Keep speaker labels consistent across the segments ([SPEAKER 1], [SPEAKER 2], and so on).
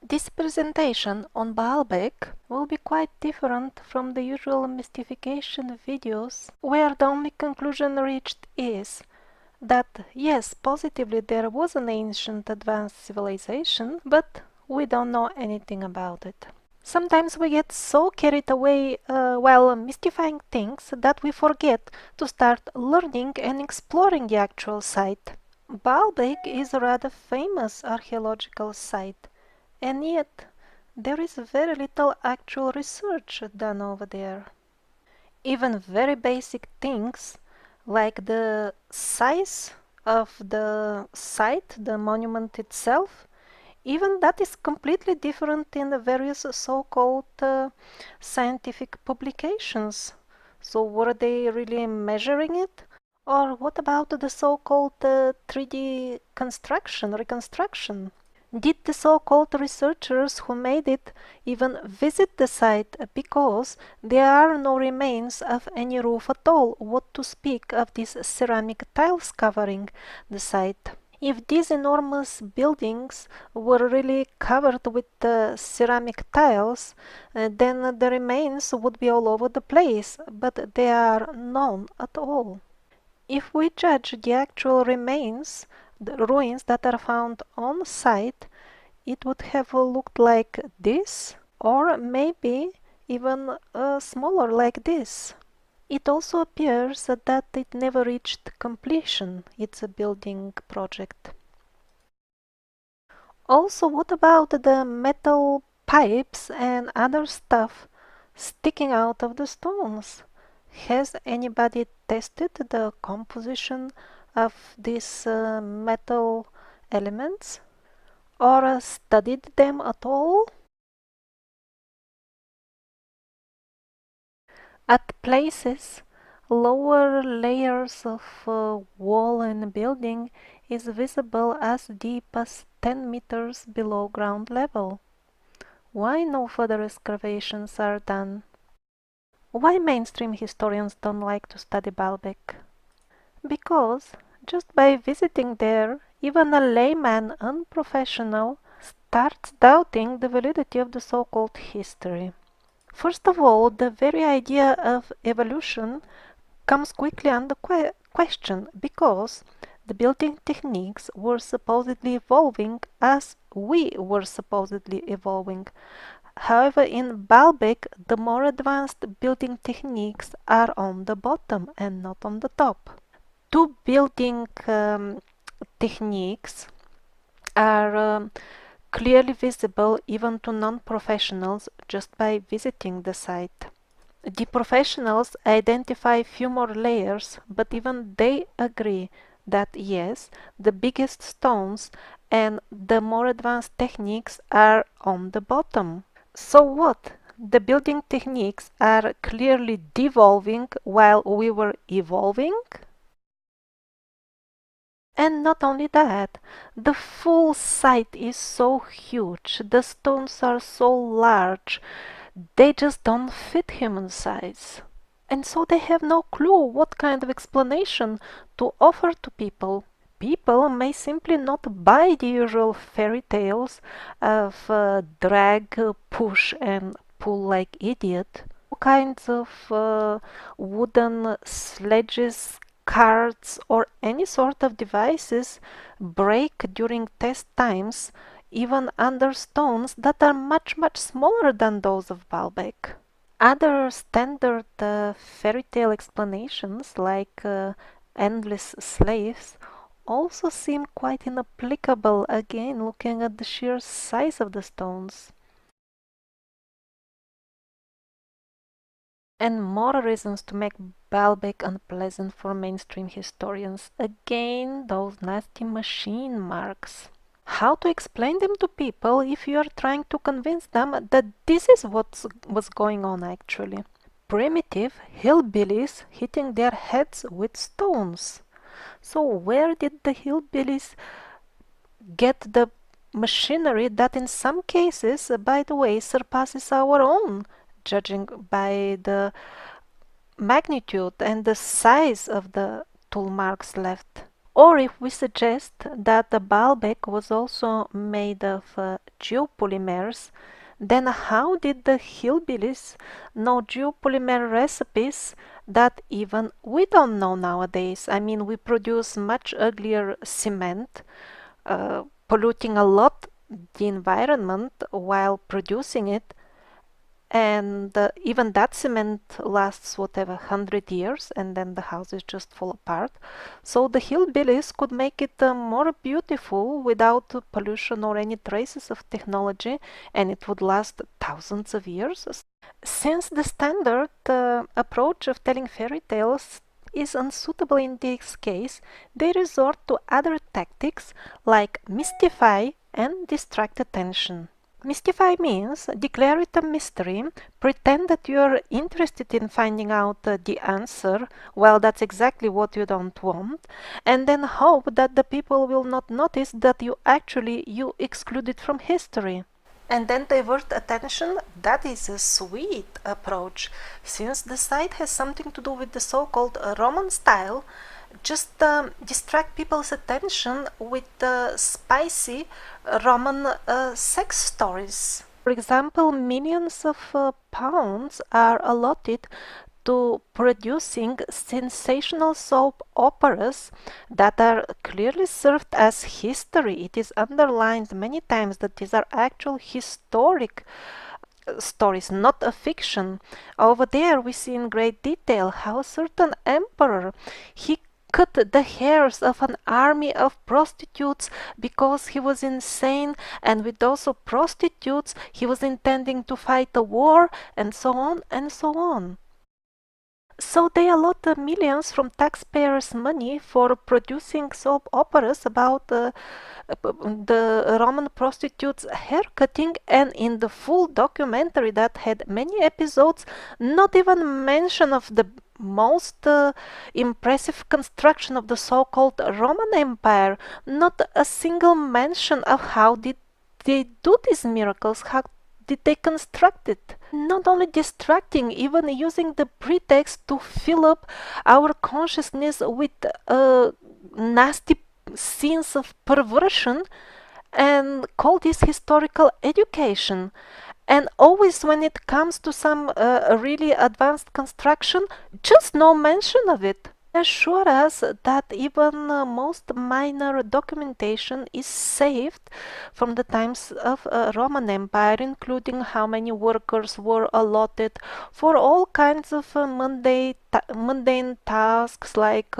[SPEAKER 1] This presentation on Baalbek will be quite different from the usual mystification videos, where the only conclusion reached is that yes, positively there was an ancient advanced civilization, but we don't know anything about it. Sometimes we get so carried away while mystifying things that we forget to start learning and exploring the actual site. Baalbek is a rather famous archaeological site, and yet there is very little actual research done over there. Even very basic things like the size of the site, the monument itself, even that is completely different in the various so-called scientific publications. So were they really measuring it? Or what about the so-called 3D reconstruction? Did the so-called researchers who made it even visit the site, because there are no remains of any roof at all, what to speak of these ceramic tiles covering the site? If these enormous buildings were really covered with ceramic tiles, then the remains would be all over the place, but they are none at all. If we judge the actual remains, the ruins that are found on site, it would have looked like this, or maybe even smaller like this. It also appears that it never reached completion, its building project. Also, what about the metal pipes and other stuff sticking out of the stones? Has anybody tested the composition of these metal elements, or studied them at all? At places, lower layers of wall and building is visible as deep as 10 meters below ground level. Why no further excavations are done? Why mainstream historians don't like to study Baalbek? Because just by visiting there, even a layman, unprofessional, starts doubting the validity of the so-called history. First of all, the very idea of evolution comes quickly under question, because the building techniques were supposedly evolving as we were supposedly evolving. However, in Baalbek, the more advanced building techniques are on the bottom and not on the top. Two building techniques are clearly visible even to non-professionals just by visiting the site. The professionals identify few more layers, but even they agree that yes, the biggest stones and the more advanced techniques are on the bottom. So what? The building techniques are clearly devolving while we were evolving? And not only that, the full site is so huge, the stones are so large, they just don't fit human size. And so they have no clue what kind of explanation to offer to people. People may simply not buy the usual fairy tales of drag, push and pull like idiot. All kinds of wooden sledges, carts or any sort of devices break during test times, even under stones that are much smaller than those of Baalbek. Other standard fairy tale explanations like endless slaves also seem quite inapplicable, again looking at the sheer size of the stones. And more reasons to make Baalbek unpleasant for mainstream historians. Again, those nasty machine marks. How to explain them to people if you are trying to convince them that this is what's going on actually? Primitive hillbillies hitting their heads with stones. So where did the hillbillies get the machinery that in some cases, by the way, surpasses our own, judging by the magnitude and the size of the tool marks left? Or if we suggest that the Baalbeku was also made of geopolymers, then how did the hillbillies know geopolymer recipes that even we don't know nowadays? I mean, we produce much uglier cement, polluting a lot the environment while producing it, and even that cement lasts whatever 100 years, and then the houses just fall apart. So the hillbillies could make it more beautiful without pollution or any traces of technology, and it would last thousands of years. Since the standard approach of telling fairy tales is unsuitable in this case, they resort to other tactics like mystify and distract attention. Mystify means declare it a mystery, pretend that you are interested in finding out the answer, well, that's exactly what you don't want, and then hope that the people will not notice that you exclude it from history. And then divert attention, that is a sweet approach. Since the site has something to do with the so-called Roman style, just distract people's attention with spicy Roman sex stories. For example, millions of pounds are allotted to producing sensational soap operas that are clearly served as history. It is underlined many times that these are actual historic stories, not a fiction. Over there we see in great detail how a certain emperor, he cut the hairs of an army of prostitutes because he was insane, and with those prostitutes he was intending to fight a war, and so on and so on. So they allot millions from taxpayers' money for producing soap operas about the Roman prostitutes' haircutting, and in the full documentary that had many episodes, not even mention of the most impressive construction of the so-called Roman Empire, not a single mention of how did they do these miracles, how did they construct it. Not only distracting, even using the pretext to fill up our consciousness with nasty scenes of perversion and call this historical education. And always when it comes to some really advanced construction, just no mention of it. Assure us that even most minor documentation is saved from the times of Roman Empire, including how many workers were allotted for all kinds of mundane tasks like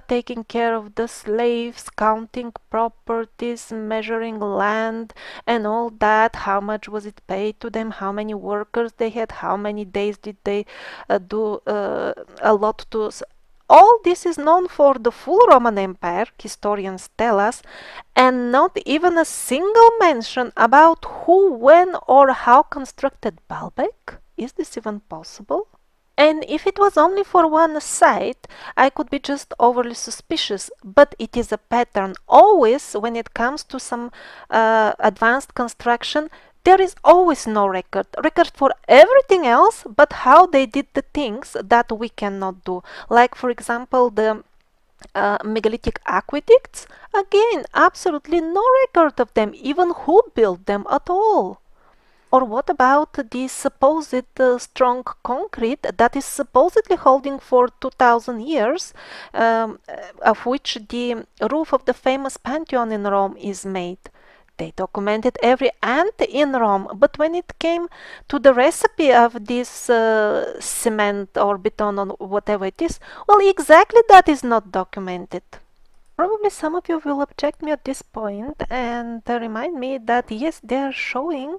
[SPEAKER 1] taking care of the slaves, counting properties, measuring land, and all that. How much was it paid to them? How many workers they had? How many days did they do allot to? All this is known for the full Roman Empire, historians tell us, and not even a single mention about who, when, or how constructed Baalbek. Is this even possible? And if it was only for one site, I could be just overly suspicious, but it is a pattern. Always when it comes to some advanced construction, there is always no record for everything else, but how they did the things that we cannot do. Like, for example, the megalithic aqueducts, again, absolutely no record of them, even who built them at all. Or what about the supposed strong concrete that is supposedly holding for 2000 years, of which the roof of the famous Pantheon in Rome is made? They documented every ant in Rome, but when it came to the recipe of this cement or beton or whatever it is, well, exactly that is not documented. Probably some of you will object me at this point and remind me that yes, they are showing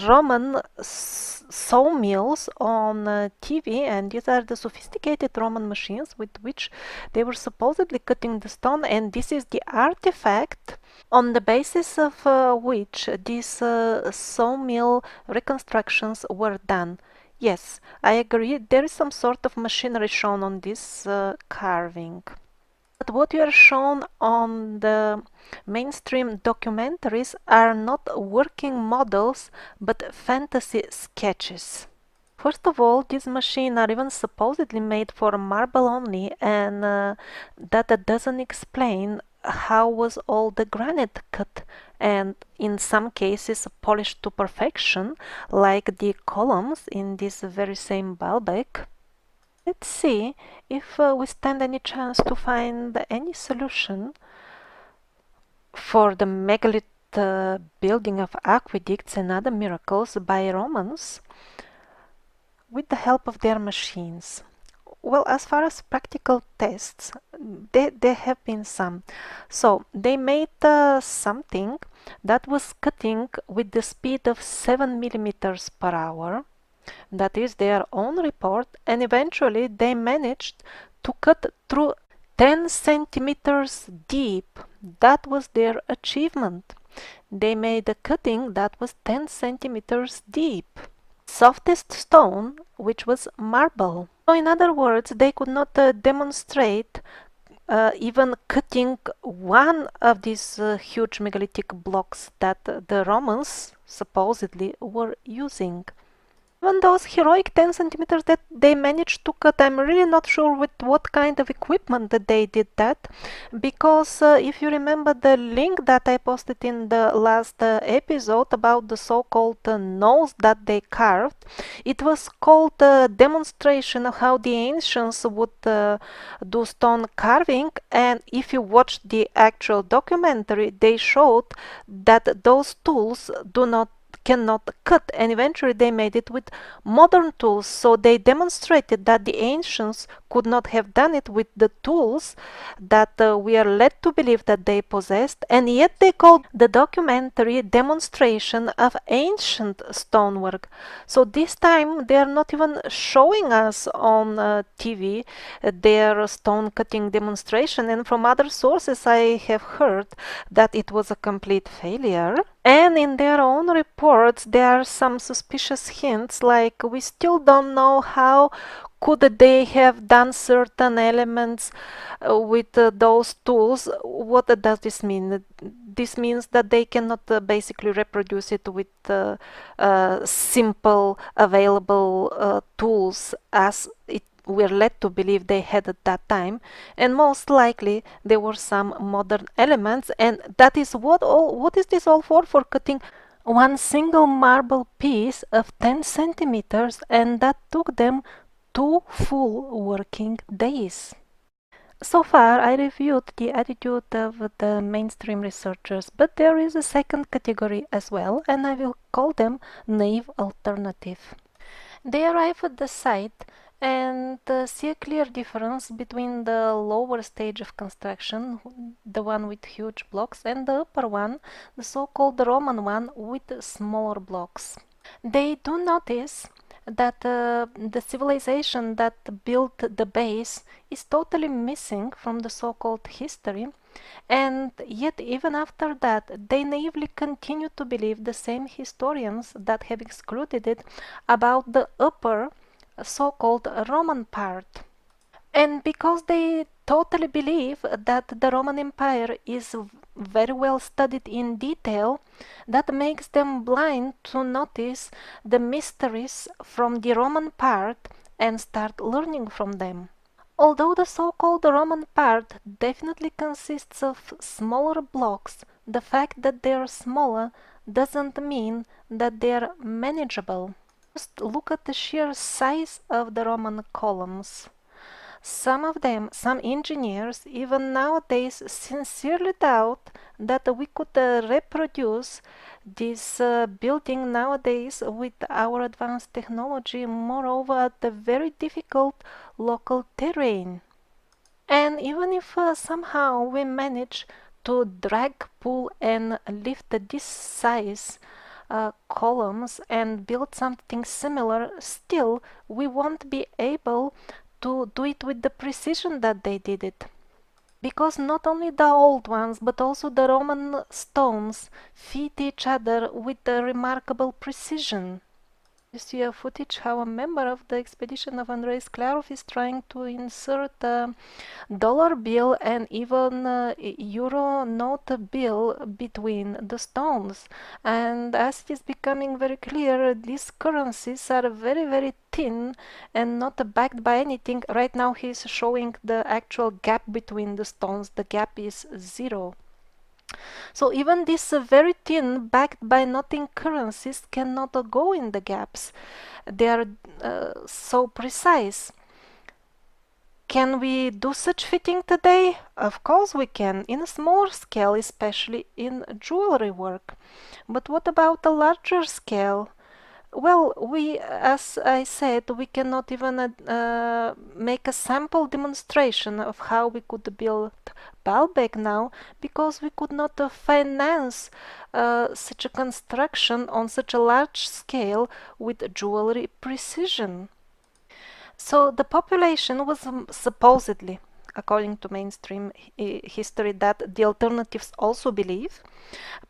[SPEAKER 1] Roman sawmills on TV, and these are the sophisticated Roman machines with which they were supposedly cutting the stone, and this is the artifact on the basis of which these sawmill reconstructions were done. Yes, I agree, there is some sort of machinery shown on this carving. But what you are shown on the mainstream documentaries are not working models, but fantasy sketches. First of all, these machines are even supposedly made for marble only, and that doesn't explain how was all the granite cut and in some cases polished to perfection, like the columns in this very same Baalbeku. Let's see if we stand any chance to find any solution for the megalith building of aqueducts and other miracles by Romans with the help of their machines. Well, as far as practical tests, there have been some. So they made something that was cutting with the speed of 7 millimeters per hour. That is their own report, and eventually they managed to cut through 10 centimeters deep. That was their achievement. They made a cutting that was 10 centimeters deep. Softest stone, which was marble. So in other words, they could not demonstrate even cutting one of these huge megalithic blocks that the Romans supposedly were using. Even those heroic 10 centimeters that they managed to cut, I'm really not sure with what kind of equipment that they did that, because if you remember the link that I posted in the last episode about the so-called nose that they carved, it was called a demonstration of how the ancients would do stone carving, and if you watch the actual documentary, they showed that those tools cannot cut, and eventually they made it with modern tools. So they demonstrated that the ancients could not have done it with the tools that we are led to believe that they possessed, and yet they called the documentary demonstration of ancient stonework. So this time they are not even showing us on TV their stone cutting demonstration, and from other sources I have heard that it was a complete failure. And in their own reports, there are some suspicious hints, like we still don't know how could they have done certain elements with those tools. What does this mean? This means that they cannot basically reproduce it with simple available tools as we're led to believe they had at that time, and most likely there were some modern elements, and that is what is this all for cutting one single marble piece of 10 centimeters, and that took them 2 full working days. So far I reviewed the attitude of the mainstream researchers, but there is a second category as well, and I will call them naive alternative. They arrive at the site and see a clear difference between the lower stage of construction, the one with huge blocks, and the upper one, the so-called Roman one with smaller blocks. They do notice that the civilization that built the base is totally missing from the so-called history, and yet even after that they naively continue to believe the same historians that have excluded it about the upper so-called Roman part. And because they totally believe that the Roman Empire is very well studied in detail, that makes them blind to notice the mysteries from the Roman part and start learning from them. Although the so-called Roman part definitely consists of smaller blocks, the fact that they are smaller doesn't mean that they are manageable. Just look at the sheer size of the Roman columns. Some of them, some engineers, even nowadays sincerely doubt that we could reproduce this building nowadays with our advanced technology, moreover at a very difficult local terrain. And even if somehow we manage to drag, pull and lift this size columns and build something similar, still we won't be able to do it with the precision that they did it. Because not only the old ones, but also the Roman stones fit each other with a remarkable precision. You see a footage how a member of the expedition of Andrei Sklarov is trying to insert a dollar bill and even euro note bill between the stones. And as it is becoming very clear, these currencies are very, very thin and not backed by anything. Right now he is showing the actual gap between the stones. The gap is 0. So even these very thin, backed by nothing currencies cannot go in the gaps. They are so precise. Can we do such fitting today? Of course we can, in a smaller scale, especially in jewelry work. But what about a larger scale? Well, as I said, we cannot even make a sample demonstration of how we could build Baalbek now, because we could not finance such a construction on such a large scale with jewelry precision. So the population was supposedly, according to mainstream history, that the alternatives also believe.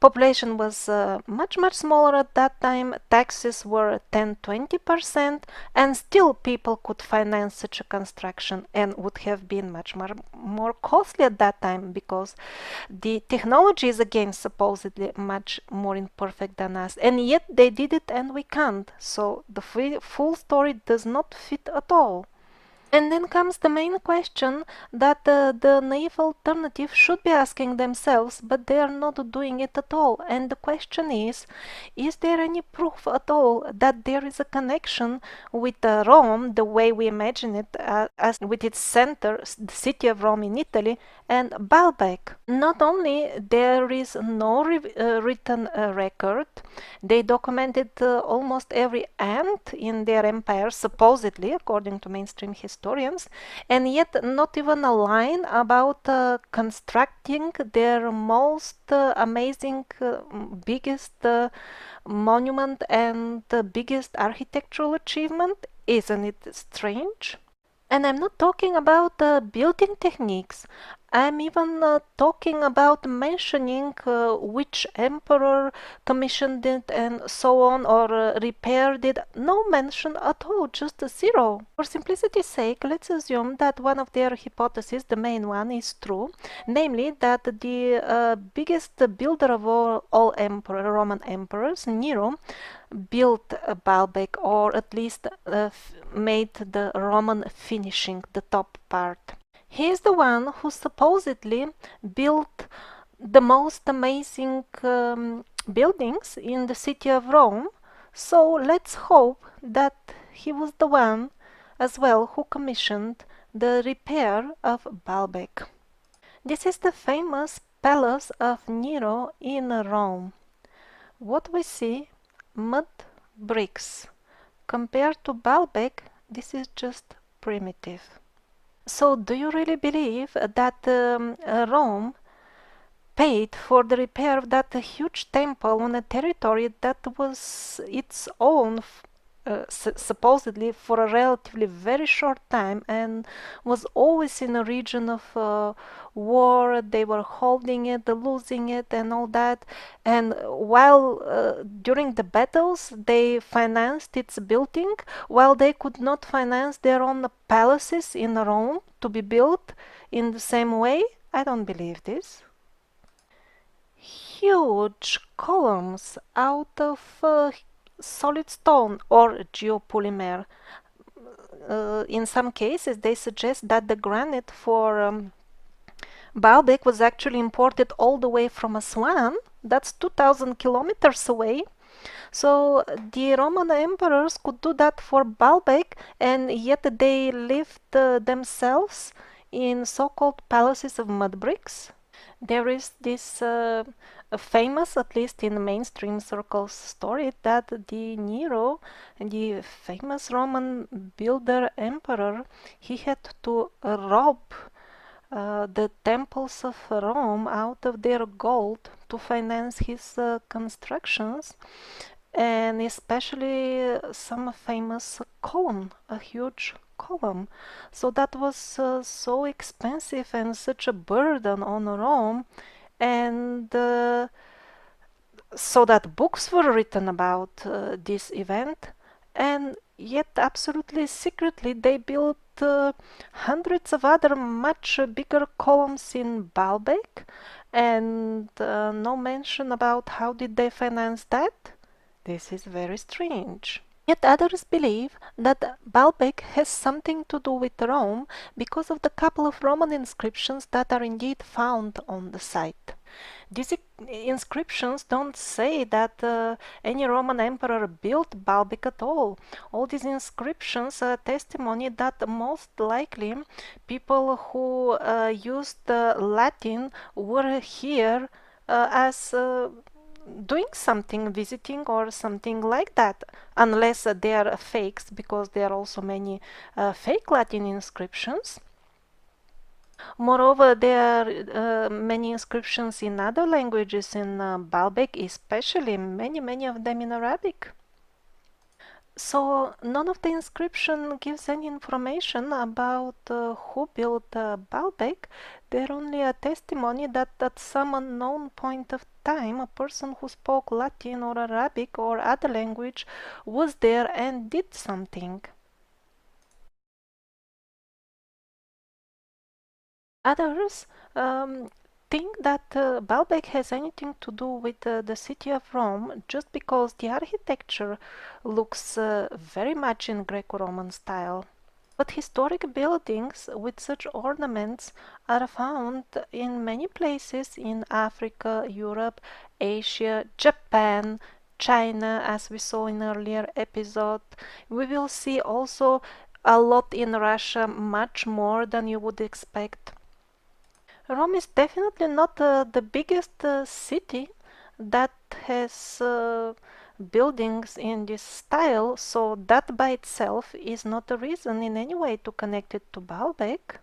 [SPEAKER 1] Population was much smaller at that time. Taxes were 10-20%, and still people could finance such a construction, and would have been much more costly at that time, because the technology is again supposedly much more imperfect than us, and yet they did it and we can't. So the full story does not fit at all. And then comes the main question that the naive alternative should be asking themselves, but they are not doing it at all. And the question is there any proof at all that there is a connection with Rome, the way we imagine it, as with its center, the city of Rome in Italy, and Baalbek? Not only there is no written record, they documented almost every ant in their empire, supposedly, according to mainstream historians, and yet not even a line about constructing their most amazing, biggest monument and biggest architectural achievement. Isn't it strange? And I'm not talking about building techniques. I'm even talking about mentioning which emperor commissioned it and so on, or repaired it. No mention at all, just a 0. For simplicity's sake, let's assume that one of their hypotheses, the main one, is true, namely that the biggest builder of all Roman emperors, Nero, built Baalbek, or at least made the Roman finishing, the top part. He is the one who supposedly built the most amazing buildings in the city of Rome, so let's hope that he was the one as well who commissioned the repair of Baalbek. This is the famous palace of Nero in Rome. What we see, mud bricks. Compared to Baalbek, this is just primitive. So do you really believe that Rome paid for the repair of that huge temple on a territory that was its own, supposedly for a relatively very short time, and was always in a region of war? They were holding it, losing it, and all that. And while during the battles they financed its building, while they could not finance their own palaces in Rome to be built in the same way? I don't believe this. Huge columns out of solid stone or geopolymer. In some cases they suggest that the granite for Baalbek was actually imported all the way from Aswan. That's 2000 kilometers away. So the Roman emperors could do that for Baalbek, and yet they lived themselves in so-called palaces of mud bricks. There is this famous, at least in mainstream circles, story that the Nero, the famous Roman builder emperor, he had to rob the temples of Rome out of their gold to finance his constructions, and especially some famous column, a huge column. So that was so expensive and such a burden on Rome, and so that books were written about this event, and yet absolutely secretly they built hundreds of other much bigger columns in Baalbek, and no mention about how did they finance that. This is very strange. Yet others believe that Baalbek has something to do with Rome because of the couple of Roman inscriptions that are indeed found on the site. These inscriptions don't say that any Roman emperor built Baalbek at all. All these inscriptions are testimony that most likely people who used Latin were here as doing something, visiting or something like that, unless they are fakes, because there are also many fake Latin inscriptions. Moreover, there are many inscriptions in other languages in Baalbek, especially many of them in Arabic. So none of the inscription gives any information about who built Baalbek. They're only a testimony that at some unknown point of time a person who spoke Latin or Arabic or other language was there and did something. Others think that Baalbek has anything to do with the city of Rome just because the architecture looks very much in Greco-Roman style. But historic buildings with such ornaments are found in many places in Africa, Europe, Asia, Japan, China, as we saw in earlier episode. We will see also a lot in Russia, much more than you would expect. Rome is definitely not the biggest city that has buildings in this style, so that by itself is not a reason in any way to connect it to Baalbek.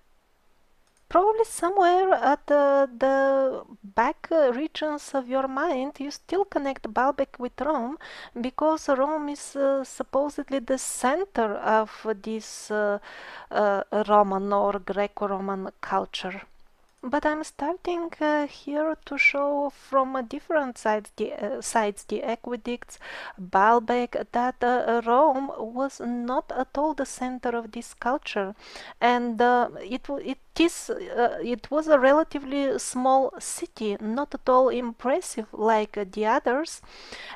[SPEAKER 1] Probably somewhere at the back regions of your mind you still connect Baalbek with Rome, because Rome is supposedly the center of this Roman or Greco-Roman culture. But I'm starting here to show from different sides the aqueducts, Baalbek, that Rome was not at all the center of this culture, and it was a relatively small city, not at all impressive like the others,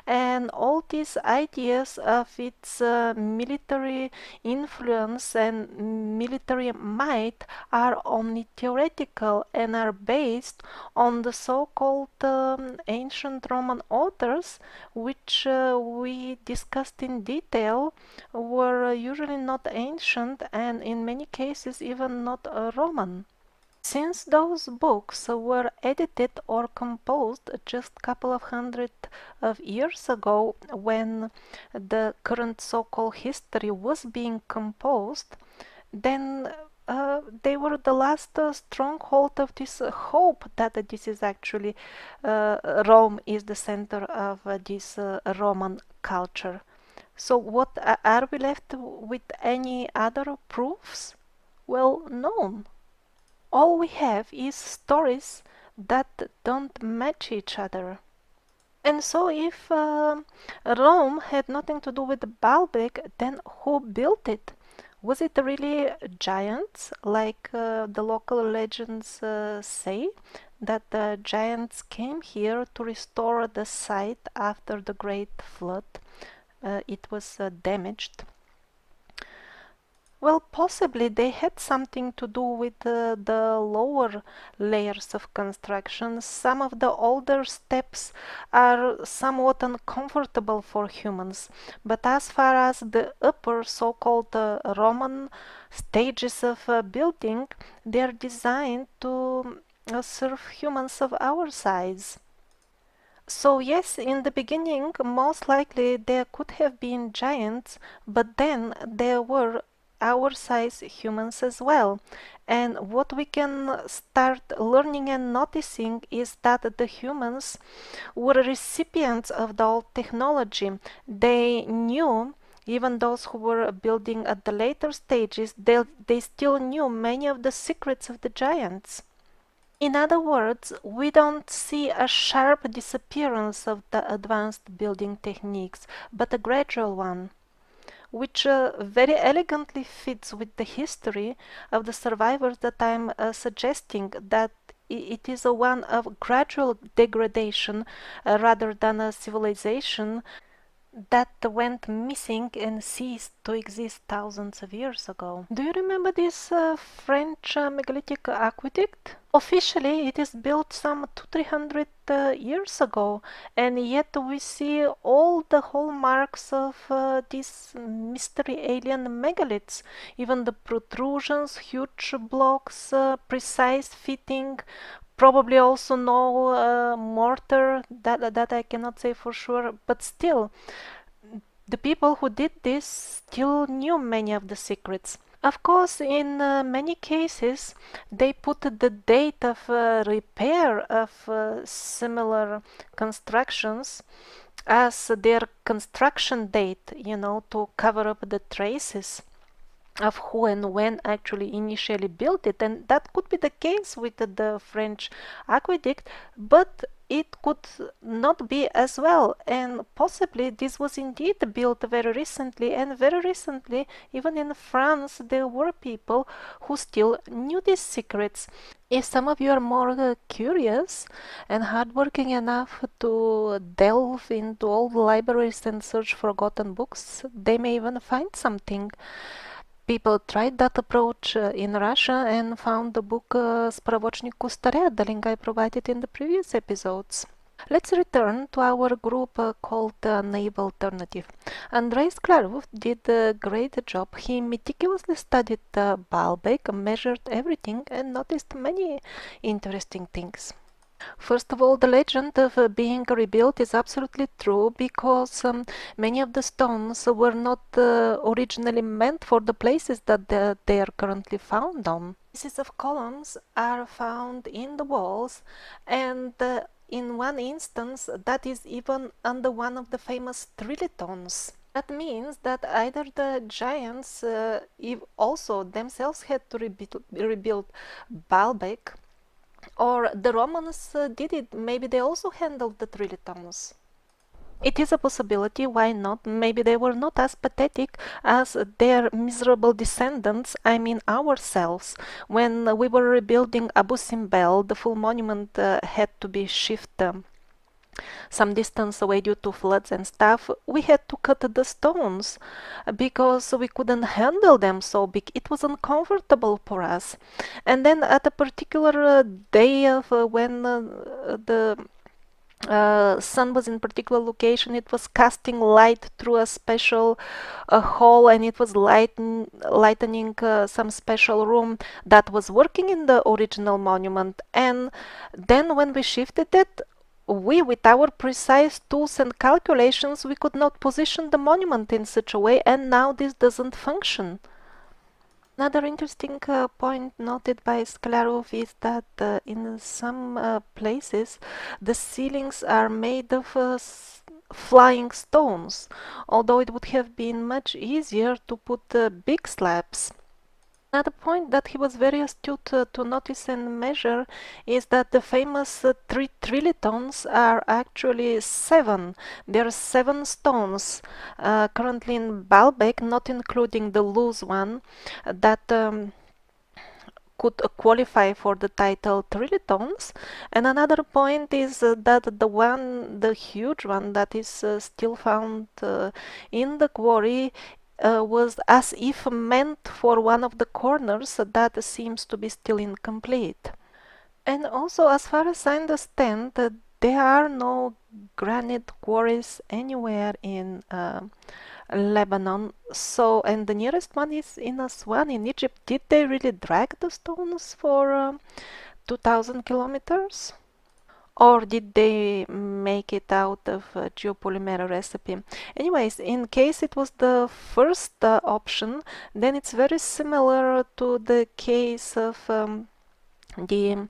[SPEAKER 1] and all these ideas of its military influence and military might are only theoretical and are based on the so-called ancient Roman authors, which we discussed in detail, were usually not ancient and in many cases even not Roman. Since those books were edited or composed just a couple of hundred of years ago, when the current so-called history was being composed, then they were the last stronghold of this hope that this is actually Rome is the center of this Roman culture. So what are we left with any other proofs? Well, none. All we have is stories that don't match each other. And so if Rome had nothing to do with Baalbek, then who built it? Was it really giants, like the local legends say, that the giants came here to restore the site after the Great Flood? It was damaged. Well, possibly they had something to do with the lower layers of construction. Some of the older steps are somewhat uncomfortable for humans, but as far as the upper so-called Roman stages of building, they are designed to serve humans of our size. So yes, in the beginning, most likely there could have been giants, but then there were our size humans as well. And what we can start learning and noticing is that the humans were recipients of the old technology. They knew, even those who were building at the later stages, they still knew many of the secrets of the giants. In other words, we don't see a sharp disappearance of the advanced building techniques, but a gradual one. which very elegantly fits with the history of the survivors that I'm suggesting, that it is a one of gradual degradation rather than a civilization that went missing and ceased to exist thousands of years ago. Do you remember this French megalithic aqueduct? Officially, it is built some 200-300 years ago, and yet we see all the hallmarks of these mystery alien megaliths, even the protrusions, huge blocks, precise fitting, probably also no mortar, that I cannot say for sure, but still, the people who did this still knew many of the secrets. Of course, in many cases, they put the date of repair of similar constructions as their construction date, to cover up the traces of who and when actually initially built it. And that could be the case with the French aqueduct, but it could not be as well, and possibly this was indeed built very recently, and very recently even in France there were people who still knew these secrets. If some of you are more curious and hardworking enough to delve into all the libraries and search forgotten books, they may even find something. People tried that approach in Russia and found the book Spravotchnik Kustaria, the link I provided in the previous episodes. Let's return to our group called Naive Alternative. Andrei Sklarov did a great job. He meticulously studied Baalbek, measured everything, and noticed many interesting things. First of all, the legend of being rebuilt is absolutely true, because many of the stones were not originally meant for the places that they are currently found on. Pieces of columns are found in the walls, and in one instance that is even under one of the famous trilithons. That means that either the giants also themselves had to rebuild Baalbek, or the Romans did it. Maybe they also handled the trilithons. It is a possibility, why not? Maybe they were not as pathetic as their miserable descendants, I mean ourselves. When we were rebuilding Abu Simbel, the full monument had to be shifted some distance away due to floods and stuff. We had to cut the stones because we couldn't handle them so big. It was uncomfortable for us. And then at a particular day of when the sun was in particular location, it was casting light through a special hole, and it was lightening some special room that was working in the original monument. And then when we shifted it, with our precise tools and calculations, we could not position the monument in such a way, and now this doesn't function. Another interesting point noted by Sklarov is that in some places the ceilings are made of flying stones, although it would have been much easier to put big slabs. Another point that he was very astute to notice and measure is that the famous three trilithons are actually 7. There are 7 stones currently in Baalbek, not including the loose one, that could qualify for the title trilithons. And another point is that the huge one that is still found in the quarry was as if meant for one of the corners that seems to be still incomplete. And also, as far as I understand, there are no granite quarries anywhere in Lebanon. So, and the nearest one is in Aswan in Egypt. Did they really drag the stones for 2000 kilometers? Or did they make it out of a geopolymer recipe? Anyways, in case it was the first option, then it's very similar to the case of the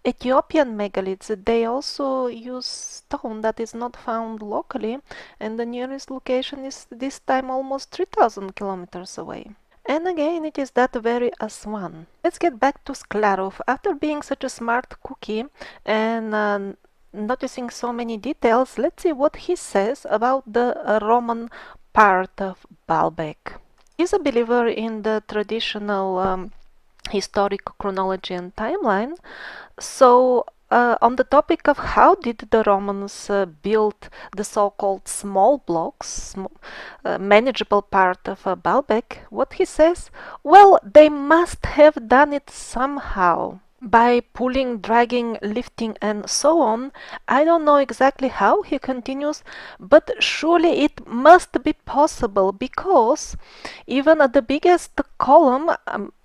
[SPEAKER 1] Ethiopian megaliths. They also use stone that is not found locally, and the nearest location is this time almost 3000 kilometers away. And again, it is that very Aswan. Let's get back to Sklarov. After being such a smart cookie and noticing so many details, let's see what he says about the Roman part of Baalbek. He's a believer in the traditional historic chronology and timeline. So on the topic of how did the Romans build the so-called small blocks, manageable part of Baalbek, what he says, well, they must have done it somehow. By pulling, dragging, lifting, and so on. I don't know exactly how, he continues, but surely it must be possible because even the biggest column,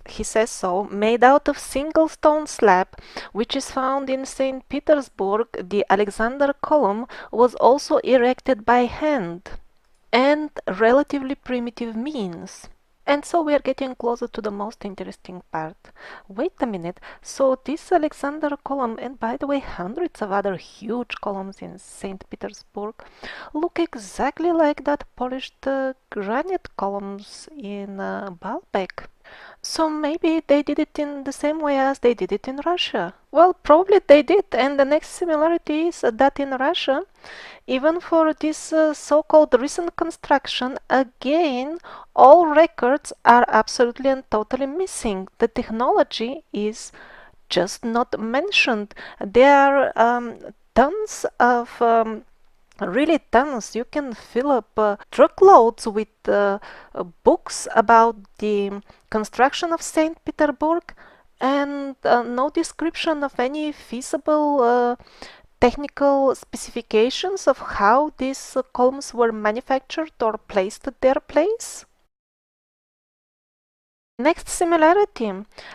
[SPEAKER 1] he says so, made out of single stone slab, which is found in St. Petersburg, the Alexander column, was also erected by hand and relatively primitive means. And so we are getting closer to the most interesting part. Wait a minute, so this Alexander column, and by the way hundreds of other huge columns in St. Petersburg, look exactly like that polished granite columns in Baalbek. So maybe they did it in the same way as they did it in Russia. Well, probably they did, and the next similarity is that in Russia, even for this so-called recent construction, again, all records are absolutely and totally missing. The technology is just not mentioned. There are tons of really tons. You can fill up truckloads with books about the construction of St. Petersburg and no description of any feasible technical specifications of how these columns were manufactured or placed at their place. Next similarity,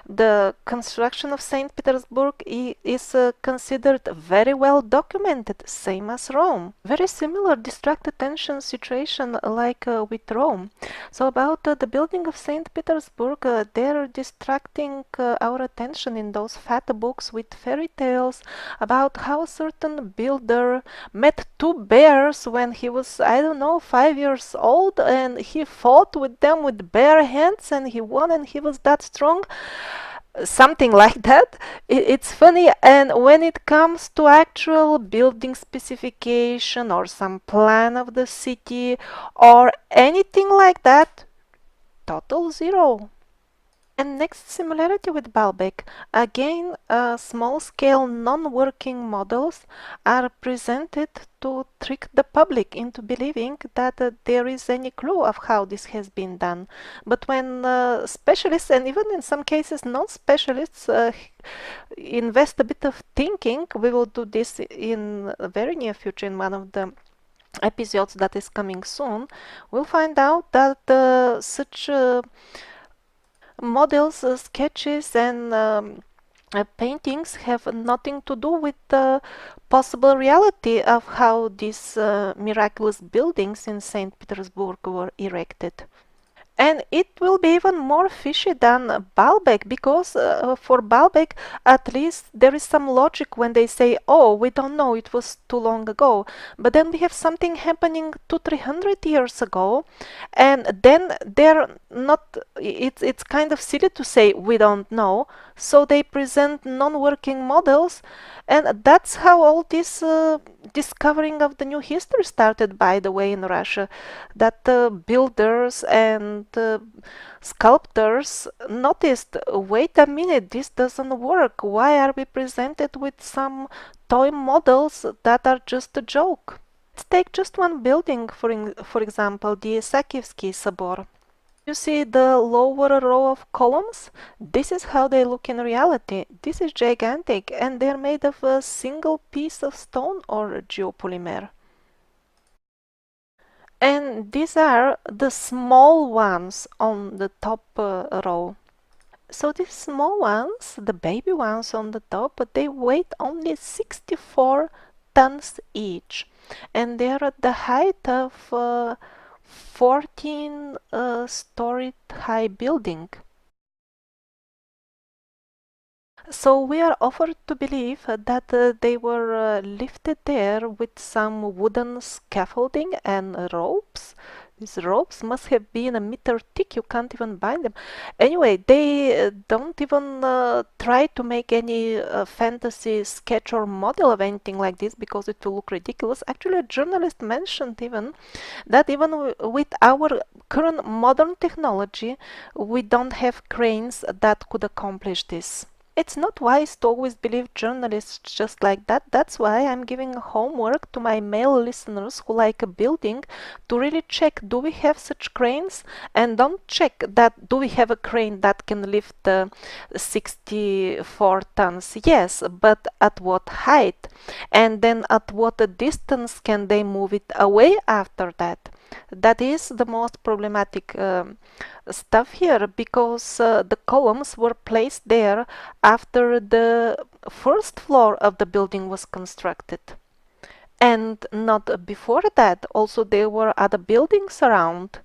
[SPEAKER 1] the construction of St. Petersburg is considered very well documented, same as Rome. Very similar distract attention situation like with Rome. So about the building of St. Petersburg, they're distracting our attention in those fat books with fairy tales about how a certain builder met two bears when he was, I don't know, 5 years old, and he fought with them with bare hands and he won and he was that strong, something like that. It's funny, and when it comes to actual building specification or some plan of the city or anything like that, total zero. And next similarity with Baalbek, again small-scale non-working models are presented to trick the public into believing that there is any clue of how this has been done. But when specialists, and even in some cases non-specialists, invest a bit of thinking, we will do this in the very near future in one of the episodes that is coming soon, we'll find out that such models, sketches, and paintings have nothing to do with the possible reality of how these miraculous buildings in St. Petersburg were erected. And it will be even more fishy than Baalbek, because for Baalbek at least there is some logic when they say, oh, we don't know, it was too long ago. But then we have something happening 200-300 years ago, and then they're not, it's kind of silly to say we don't know, so they present non-working models, and that's how all this discovering of the new history started, by the way, in Russia, that builders and sculptors noticed, wait a minute, this doesn't work. Why are we presented with some toy models that are just a joke? Let's take just one building, for example, the Sakivsky Собор. You see the lower row of columns? This is how they look in reality. This is gigantic, and they're made of a single piece of stone or geopolymer. And these are the small ones on the top row. So these small ones, the baby ones on the top, they weigh only 64 tons each. And they're at the height of 14-story high building. So we are offered to believe that they were lifted there with some wooden scaffolding and ropes These ropes must have been a meter thick, you can't even bind them. Anyway, they don't even try to make any fantasy sketch or model of anything like this because it will look ridiculous. Actually, a journalist mentioned even that even with our current modern technology, we don't have cranes that could accomplish this. It's not wise to always believe journalists just like that. That's why I'm giving homework to my male listeners who like a building to really check, do we have such cranes? And don't check that, do we have a crane that can lift 64 tons? Yes, but at what height? And then at what distance can they move it away after that? That is the most problematic stuff here, because the columns were placed there after the first floor of the building was constructed, and not before that. Also, there were other buildings around.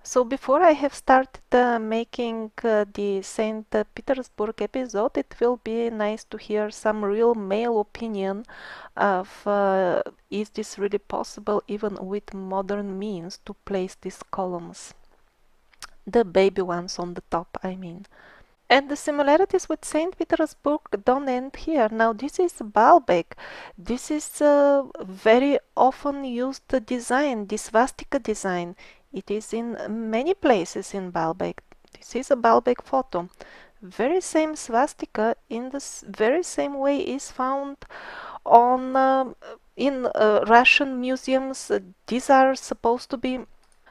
[SPEAKER 1] So before I have started making the St. Petersburg episode, it will be nice to hear some real male opinion of is this really possible even with modern means to place these columns. The baby ones on the top, I mean. And the similarities with St. Petersburg don't end here. Now this is Baalbek. This is a very often used design, the swastika design. It is in many places in Baalbek. This is a Baalbek photo. Very same swastika in the very same way is found on in Russian museums. These are supposed to be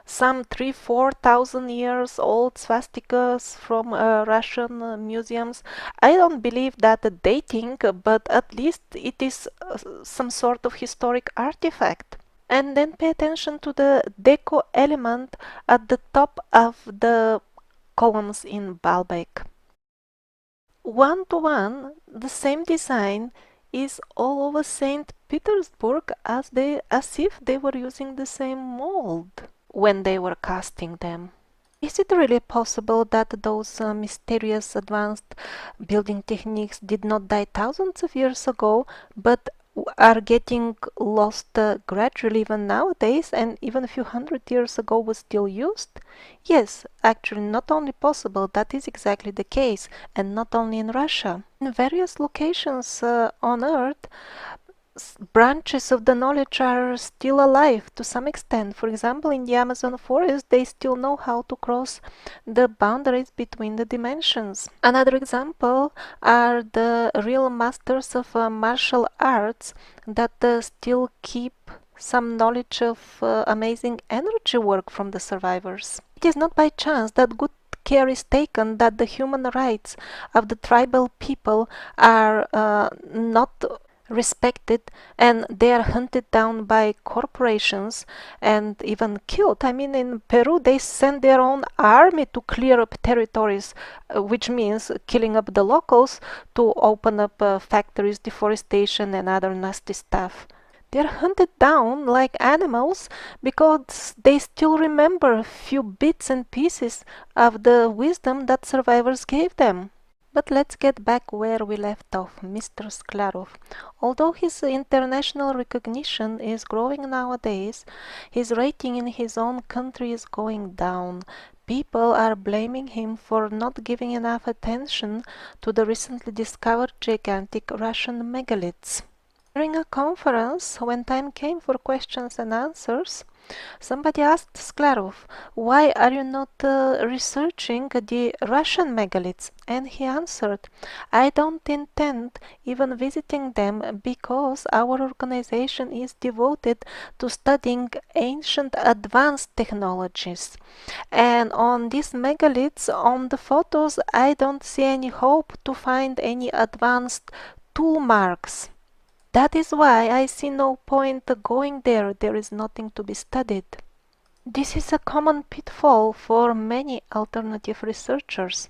[SPEAKER 1] some 3,000–4,000 years old swastikas from Russian museums. I don't believe that dating, but at least it is some sort of historic artifact. And then pay attention to the deco element at the top of the columns in Baalbek. One to one, the same design is all over St. Petersburg as if they were using the same mold when they were casting them. Is it really possible that those mysterious advanced building techniques did not die thousands of years ago, but are getting lost gradually even nowadays, and even a few hundred years ago was still used? Yes, actually not only possible, that is exactly the case, and not only in Russia. In various locations on Earth, branches of the knowledge are still alive to some extent. For example, in the Amazon forest, they still know how to cross the boundaries between the dimensions. Another example are the real masters of martial arts that still keep some knowledge of amazing energy work from the survivors. It is not by chance that good care is taken that the human rights of the tribal people are not respected, and they are hunted down by corporations and even killed. I mean, in Peru they send their own army to clear up territories, which means killing up the locals to open up factories, deforestation and other nasty stuff. They're hunted down like animals because they still remember a few bits and pieces of the wisdom that survivors gave them. But let's get back where we left off, Mr. Sklarov. Although his international recognition is growing nowadays, his rating in his own country is going down. People are blaming him for not giving enough attention to the recently discovered gigantic Russian megaliths. During a conference, when time came for questions and answers, somebody asked Sklarov, "Why are you not researching the Russian megaliths?" And he answered, "I don't intend even visiting them because our organization is devoted to studying ancient advanced technologies. And on these megaliths, on the photos, I don't see any hope to find any advanced tool marks. That is why I see no point going there. There is nothing to be studied." This is a common pitfall for many alternative researchers.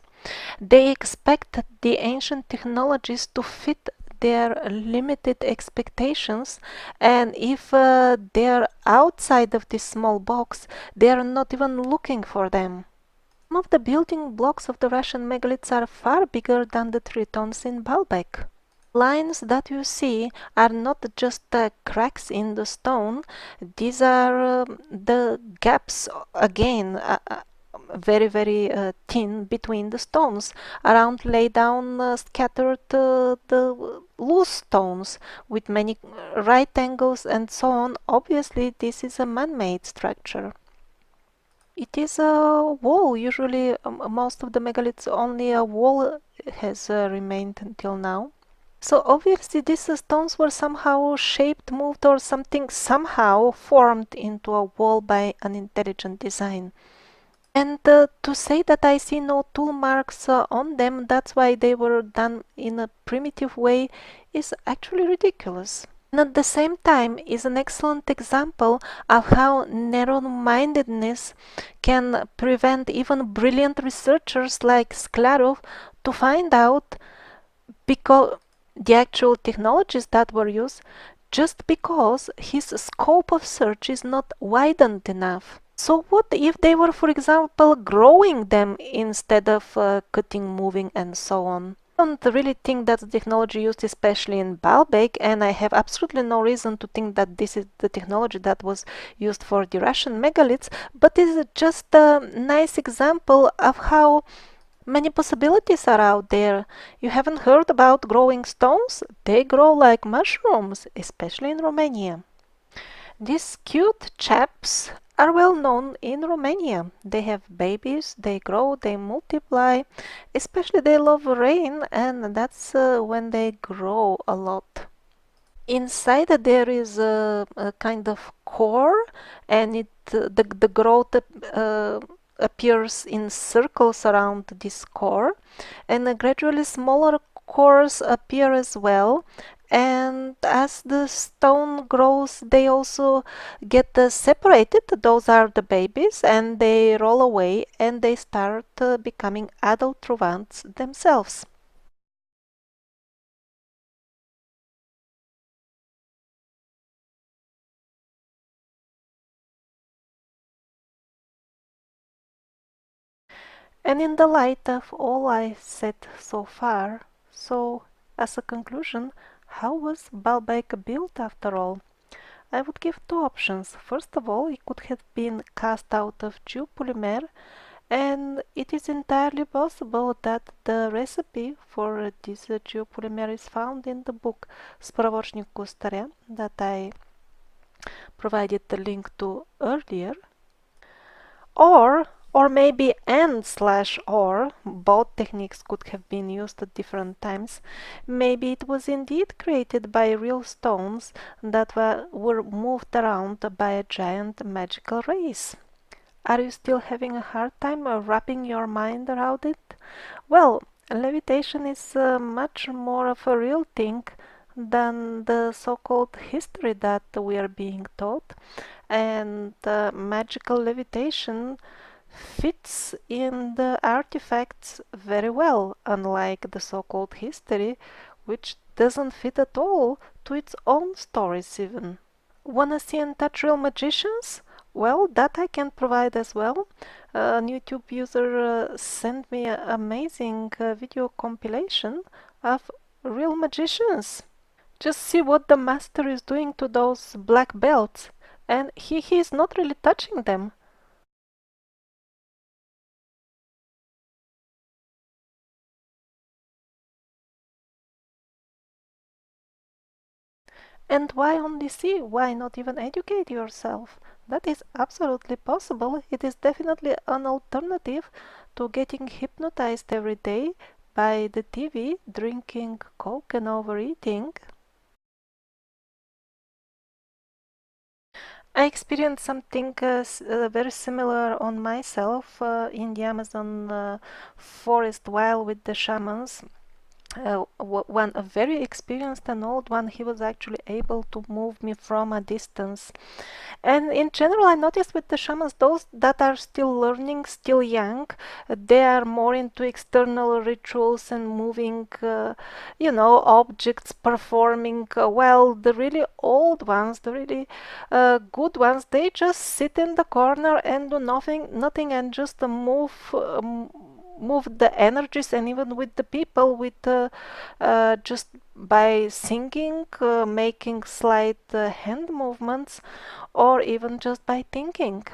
[SPEAKER 1] They expect the ancient technologies to fit their limited expectations, and if they're outside of this small box, they are not even looking for them. Some of the building blocks of the Russian megaliths are far bigger than the 3 tons in Baalbek. Lines that you see are not just cracks in the stone, these are the gaps again, very, very thin between the stones. Around lay down scattered the loose stones with many right angles and so on. Obviously, this is a man-made structure. It is a wall. Usually, most of the megaliths, only a wall has remained until now. So obviously these stones were somehow shaped, moved, or something somehow formed into a wall by an intelligent design. And to say that I see no tool marks on them, that's why they were done in a primitive way, is actually ridiculous. And at the same time is an excellent example of how narrow-mindedness can prevent even brilliant researchers like Sklarov to find out because the actual technologies that were used, just because his scope of search is not widened enough. So what if they were, for example, growing them instead of cutting, moving, and so on? I don't really think that's the technology used, especially in Baalbek, and I have absolutely no reason to think that this is the technology that was used for the Russian megaliths, but it's just a nice example of how many possibilities are out there. You haven't heard about growing stones? They grow like mushrooms, especially in Romania. These cute chaps are well known in Romania. They have babies, they grow, they multiply, especially they love rain, and that's when they grow a lot. Inside there is a kind of core, and the growth appears in circles around this core, and gradually smaller cores appear as well. And as the stone grows, they also get separated. Those are the babies, and they roll away and they start becoming adult ones themselves. And in the light of all I said so far, so as a conclusion, how was Baalbek built after all? I would give two options. First of all, it could have been cast out of geopolymer, and it is entirely possible that the recipe for this geopolymer is found in the book Sprovočnik Kustarя that I provided the link to earlier. Or maybe and/or, both techniques could have been used at different times. Maybe it was indeed created by real stones that were moved around by a giant magical race. Are you still having a hard time wrapping your mind around it? Well, levitation is much more of a real thing than the so-called history that we are being taught, and magical levitation fits in the artifacts very well, unlike the so-called history, which doesn't fit at all to its own stories even. Wanna see and touch real magicians? Well, that I can provide as well. A YouTube user sent me an amazing video compilation of real magicians. Just see what the master is doing to those black belts, and he is not really touching them. And why only see? Why not even educate yourself? That is absolutely possible. It is definitely an alternative to getting hypnotized every day by the TV, drinking Coke and overeating. I experienced something very similar on myself in the Amazon forest while with the shamans. One a very experienced and old one, he was actually able to move me from a distance. And in general, I noticed with the shamans, those that are still learning, still young, they are more into external rituals and moving, objects, performing. Well, the really old ones, the really good ones, they just sit in the corner and do nothing, and just move the energies, and even with the people, with just by singing, making slight hand movements, or even just by thinking.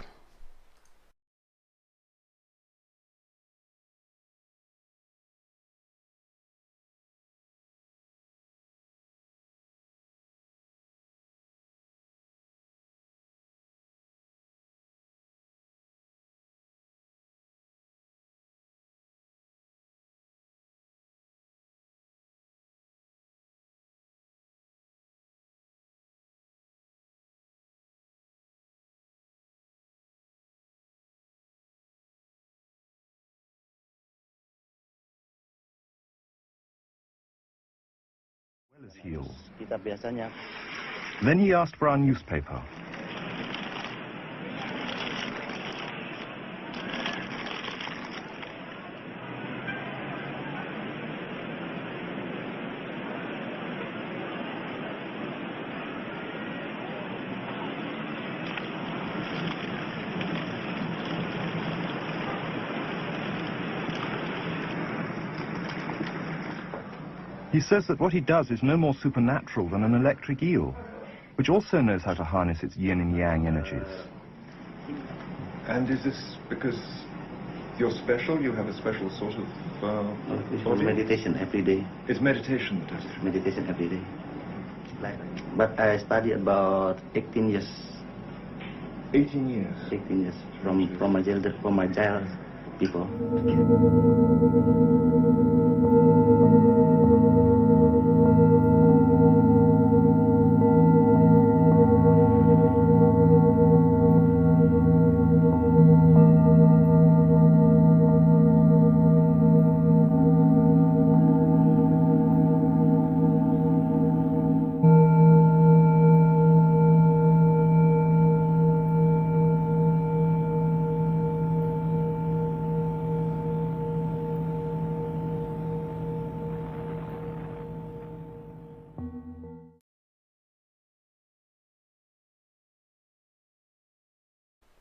[SPEAKER 2] Well as heels.
[SPEAKER 3] Kita biasanya.
[SPEAKER 2] Then he asked for our newspaper. He says that what he does is no more supernatural than an electric eel, which also knows how to harness its yin and yang energies.
[SPEAKER 4] And is this because you're special? You have a special sort of
[SPEAKER 3] It's meditation every day.
[SPEAKER 4] It's meditation that does it.
[SPEAKER 3] Meditation every day. But I study about 18 years.
[SPEAKER 4] 18 years.
[SPEAKER 3] 18 years from my child people.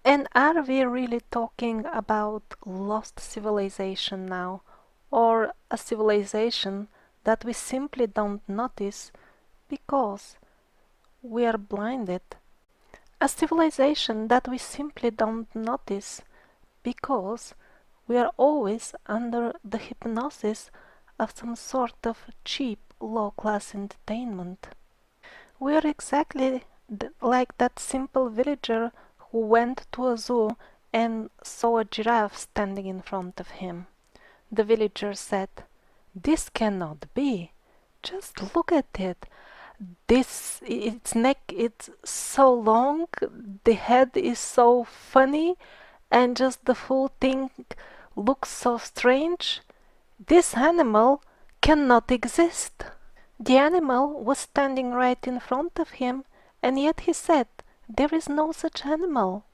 [SPEAKER 1] And are we really talking about lost civilization now, or a civilization that we simply don't notice because we are blinded? A civilization that we simply don't notice because we are always under the hypnosis of some sort of cheap, low-class entertainment. We are exactly like that simple villager who went to a zoo and saw a giraffe standing in front of him. The villager said, "This cannot be. Just look at it. Its neck is so long, the head is so funny, and just the whole thing looks so strange. This animal cannot exist." The animal was standing right in front of him, and yet he said, "There is no such animal."